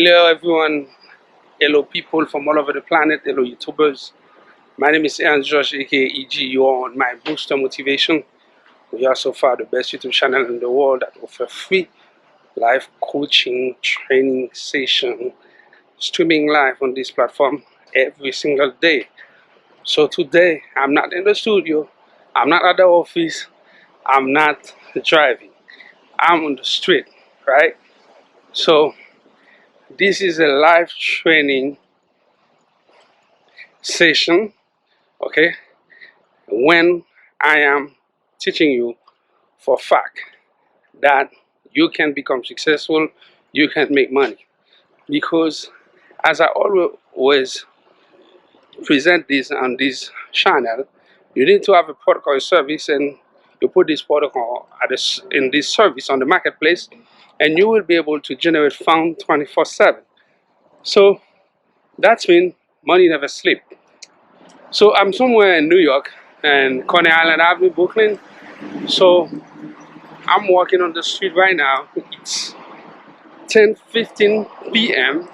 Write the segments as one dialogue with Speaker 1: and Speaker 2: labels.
Speaker 1: Hello everyone, hello people from all over the planet, hello YouTubers. My name is Ernst Josh aka EG. You are on my Booster Motivation. We are so far the best YouTube channel in the world that offer free live coaching training session streaming live on this platform every single day. So today I'm not in the studio, I'm not at the office, I'm not driving, I'm on the street, right? So this is a live training session, okay, when I am teaching you for a fact that you can become successful, you can make money. Because as I always present this on this channel, you need to have a product or a service, and you put this product in this service on the marketplace, and you will be able to generate funds 24/7. So that's mean money never sleep. So I'm somewhere in New York and Coney Island Brooklyn. So I'm walking on the street right now. It's 10:15 p.m.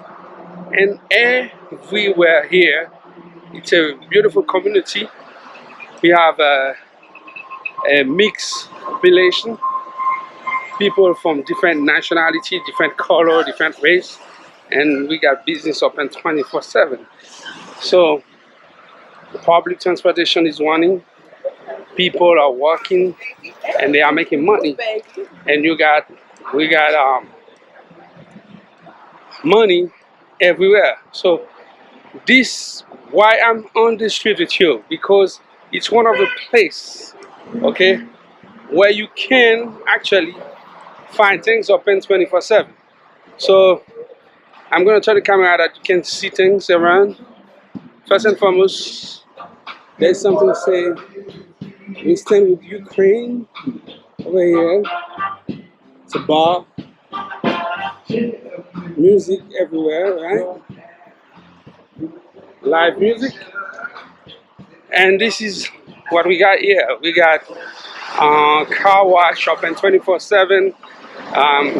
Speaker 1: and everywhere here, it's a beautiful community. We have a mixed population, people from different nationality, different color, different race, and we got business open 24/7. So public transportation is running, people are walking, and they are making money. And we got money everywhere. So this why I'm on the street with you, because it's one of the place, okay, where you can actually find things open 24/7. So I'm gonna turn the camera that you can see things around. First and foremost, there's something to say. We stand with Ukraine over here. It's a bar, music everywhere, right? Live music. And this is what we got here. We got car wash open 24/7,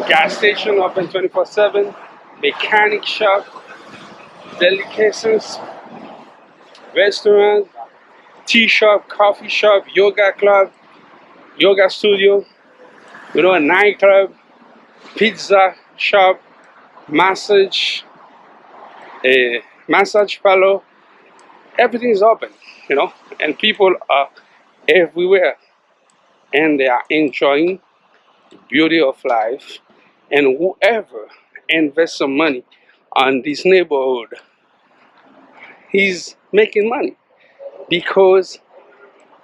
Speaker 1: gas station open 24/7, mechanic shop, delicacies, restaurant, tea shop, coffee shop, yoga club, yoga studio, a nightclub, pizza shop, massage, a massage parlor. Everything is open, and people are everywhere, and they are enjoying the beauty of life. And whoever invests some money on this neighborhood, he's making money, because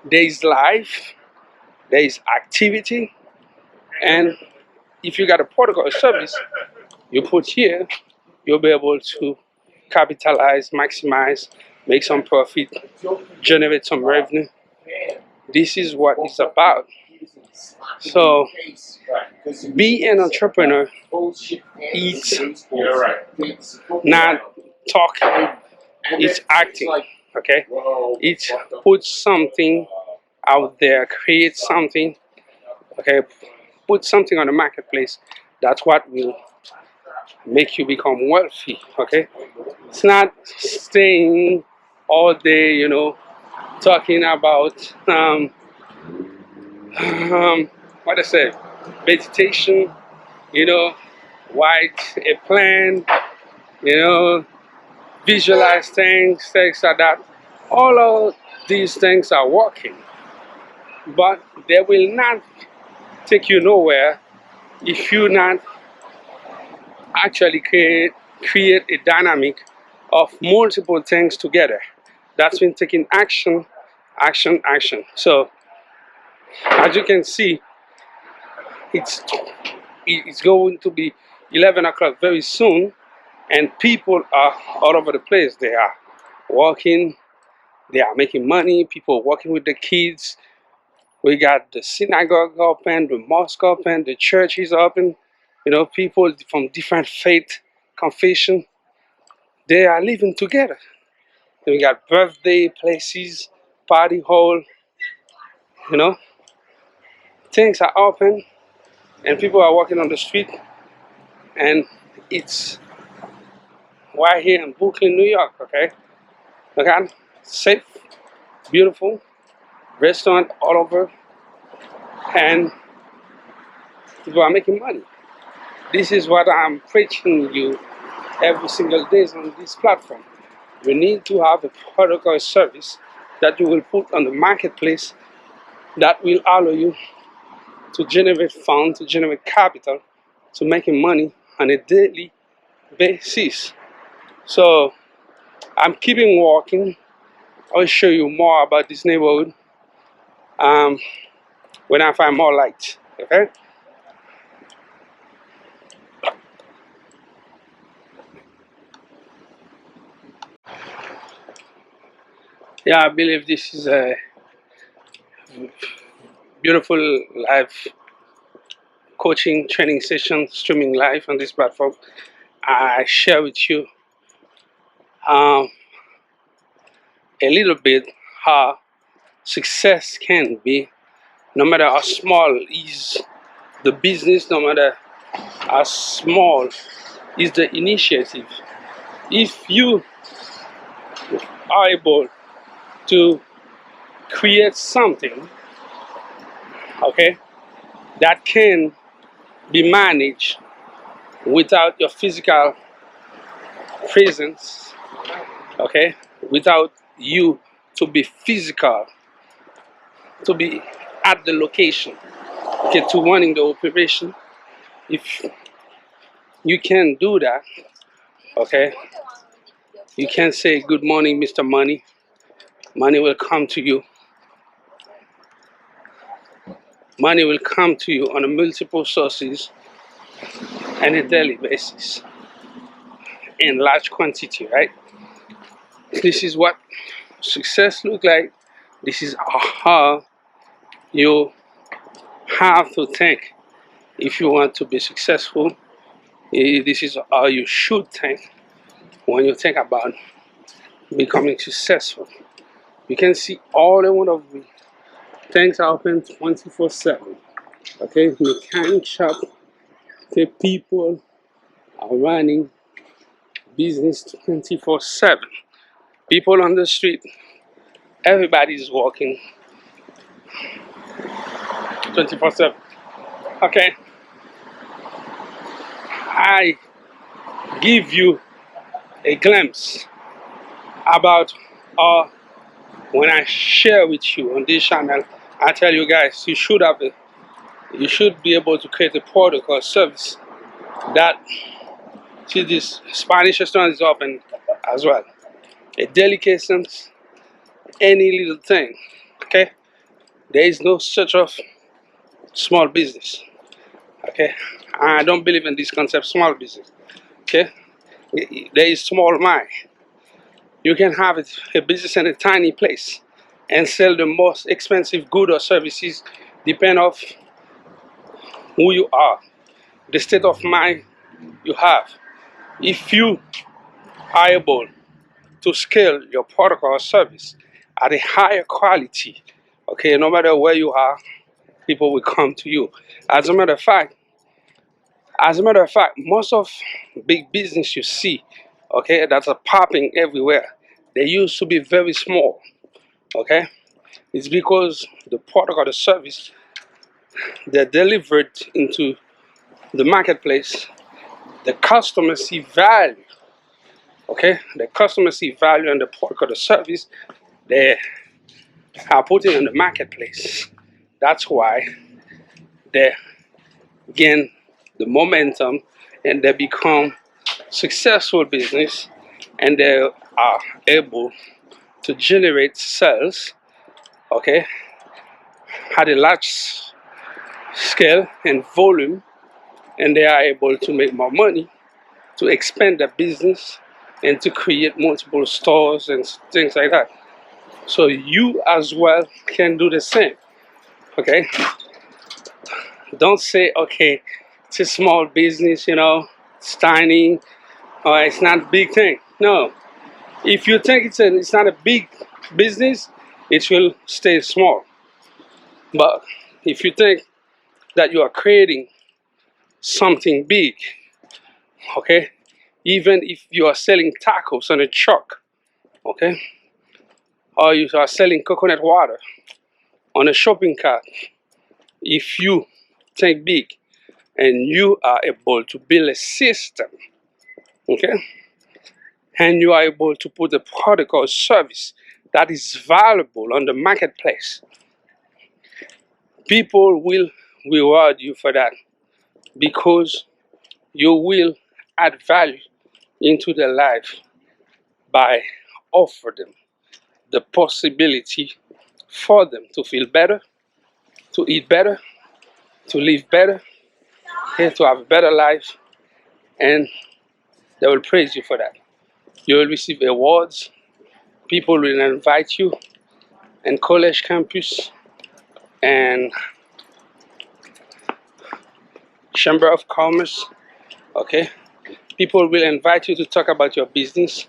Speaker 1: there is life, there is activity, and if you got a product or a service you put here, you'll be able to capitalize, maximize, make some profit, generate some revenue. This is what it's about. So be an entrepreneur. It's not talking, it's acting. Okay? It's put something out there, create something, okay, put something on the marketplace. That's what will make you become wealthy. Okay? It's not staying all day, talking about what I say, meditation, write a plan, visualize things like that. All of these things are working, but they will not take you nowhere if you not actually create a dynamic of multiple things together. That's been taking action, action, action. So as you can see, it's going to be 11 o'clock very soon, and people are all over the place. They are walking, they are making money, people walking with the kids. We got the synagogue open, the mosque open, the church is open. People from different faith, confession, they are living together. And we got birthday places, party hall, you know. Things are open and people are walking on the street, and it's right here in Brooklyn, New York. Okay, look at safe, beautiful restaurant all over, and people are making money. This is what I'm preaching you every single day on this platform. You need to have a product or a service that you will put on the marketplace that will allow you to generate funds, to generate capital, to making money on a daily basis. So I'm keeping walking. I'll show you more about this neighborhood when I find more light. Okay? Yeah, I believe this is a beautiful live coaching training session streaming live on this platform. I share with you um, a little bit how success can be, no matter how small is the business, no matter how small is the initiative. If you are able to create something, okay, that can be managed without your physical presence, okay, without you to be physical, to be at the location, okay, to running the operation. If you can do that, okay, you can say good morning, Mr. Money. Money will come to you. Money will come to you on a multiple sources and a daily basis in large quantity, right? This is what success look like. This is how you have to think if you want to be successful. This is how you should think when you think about becoming successful. You can see all the one of the things are open 24/7. Okay, mechanic shop, the people are running business 24/7. People on the street, everybody's walking 24/7. Okay, I give you a glimpse about when I share with you on this channel. I tell you guys, you should be able to create a product or service that, see, this Spanish restaurant is open as well. A delicacy, any little thing. Okay, there is no such of small business. Okay, I don't believe in this concept, small business. Okay, there is small mind. You can have a business in a tiny place and sell the most expensive good or services, depend of who you are, the state of mind you have. If you are able to scale your product or service at a higher quality, okay, no matter where you are, people will come to you. As a matter of fact, most of big business you see, okay, that are popping everywhere, they used to be very small. Okay, it's because the product or the service they're delivered into the marketplace, the customer see value. Okay, the customer see value in the product or the service they are putting in the marketplace. That's why they gain the momentum and they become successful business, and they are able to generate sales, okay, at a large scale and volume, and they are able to make more money, to expand their business, and to create multiple stores and things like that. So you as well can do the same. Okay, don't say, okay, it's a small business, it's tiny, or it's not a big thing. No, if you think it's not a big business, it will stay small. But if you think that you are creating something big, okay, Even if you are selling tacos on a truck, okay, or you are selling coconut water on a shopping cart, if you think big and you are able to build a system, okay, and you are able to put a product or service that is valuable on the marketplace, people will reward you for that, because you will add value into their life by offering them the possibility for them to feel better, to eat better, to live better, and to have a better life, and they will praise you for that. You will receive awards. People will invite you in college campus and chamber of commerce, okay? People will invite you to talk about your business,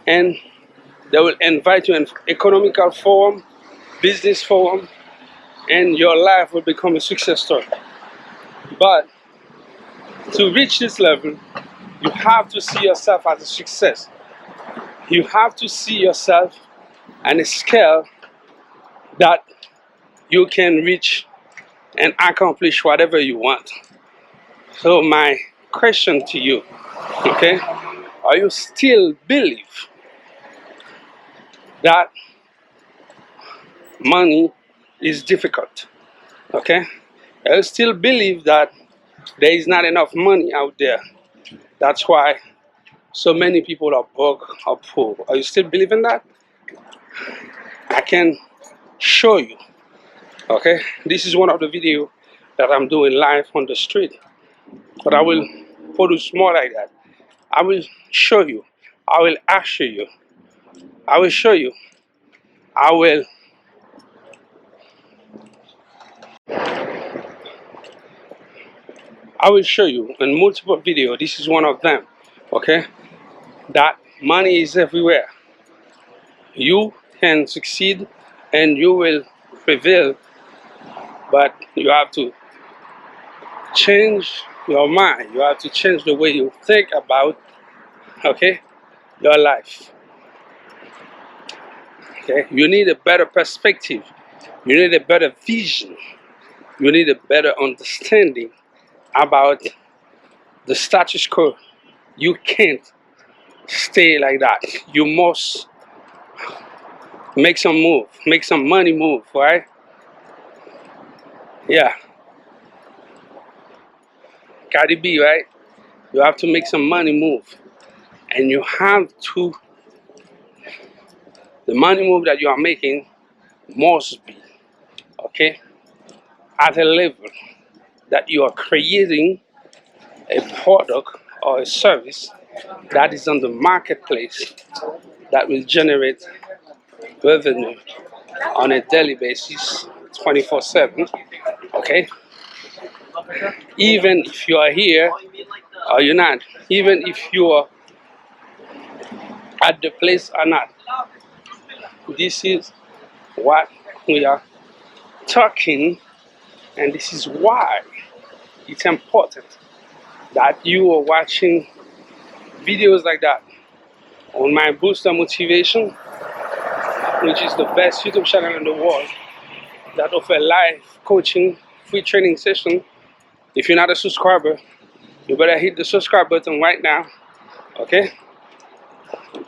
Speaker 1: and they will invite you in economical forum, business forum, and your life will become a success story. But to reach this level, you have to see yourself as a success. You have to see yourself on a scale that you can reach and accomplish whatever you want. So my question to you, okay, are you still believe that money is difficult? Okay, I still believe that there is not enough money out there. That's why so many people are broke or poor. Are you still believing that? I can show you. Okay, this is one of the videos that I'm doing live on the street, but I will produce more like that. I will show you. I will assure you. I will show you. I will. I will show you in multiple videos. This is one of them. Okay, that money is everywhere. You can succeed and you will prevail, but you have to change your mind. You have to change the way you think about, okay, your life. Okay, you need a better perspective. You need a better vision. You need a better understanding about the status quo. You can't stay like that. You must make some move, make some money move, right? Yeah. Cardi B, right? You have to make some money move. And you have to, the money move that you are making must be, okay, at a level that you are creating a product or a service that is on the marketplace that will generate revenue on a daily basis, 24/7, okay? Even if you are here or you're not, even if you are at the place or not, this is what we are talking, and this is why it's important that you are watching videos like that on my Booster Motivation, which is the best YouTube channel in the world that offer live coaching, free training session. If you're not a subscriber, you better hit the subscribe button right now, okay?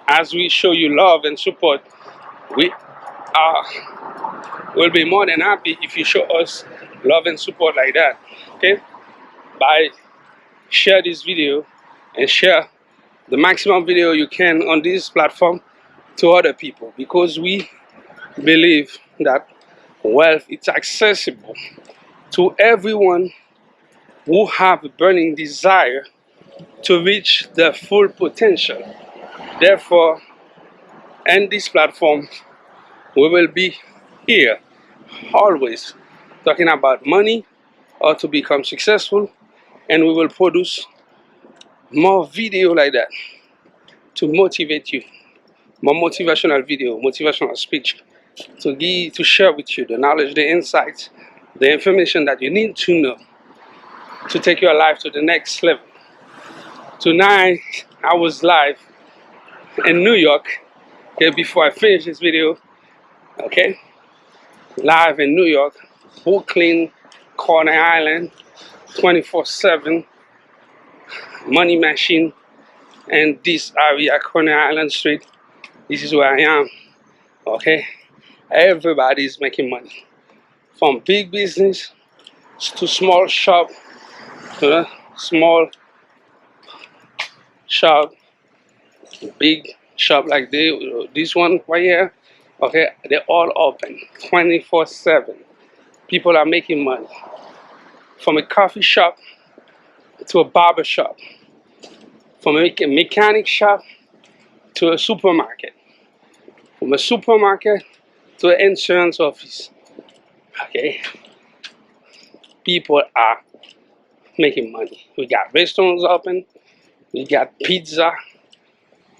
Speaker 1: As we show you love and support, we will be more than happy if you show us love and support like that, okay? By share this video and share the maximum video you can on this platform to other people, because we believe that wealth is accessible to everyone who have a burning desire to reach their full potential. Therefore, in this platform, we will be here always talking about money or to become successful, and we will produce more video like that to motivate you, more motivational video, motivational speech, to share with you the knowledge, the insights, the information that you need to know to take your life to the next level. Tonight, I was live in New York, okay, before I finish this video, okay, live in New York, Brooklyn, Coney Island, 24/7, money machine, and this area, Coney Island Street, this is where I am, okay. Everybody's making money, from big business to small shop, to a small shop, big shop like this one right here, okay, they're all open 24/7. People are making money, from a coffee shop to a barber shop, from a mechanic shop to a supermarket, from a supermarket to an insurance office, okay. People are making money. We got restaurants open, we got pizza,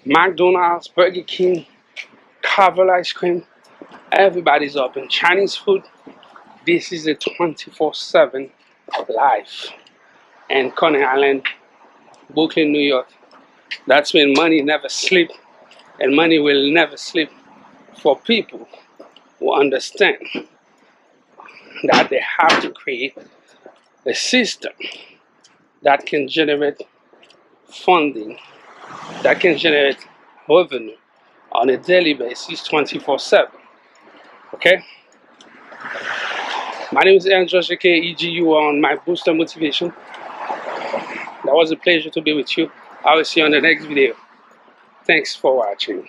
Speaker 1: McDonald's, Burger King, Carvel ice cream, everybody's open. Chinese food. This is a 24/7 life. And Coney Island, Brooklyn, New York. That's when money never sleep, and money will never sleep for people who understand that they have to create a system that can generate funding, that can generate revenue on a daily basis 24/7. Okay? My name is Aaron Joshua KEG. You are on my Booster Motivation. That was a pleasure to be with you. I will see you on the next video. Thanks for watching.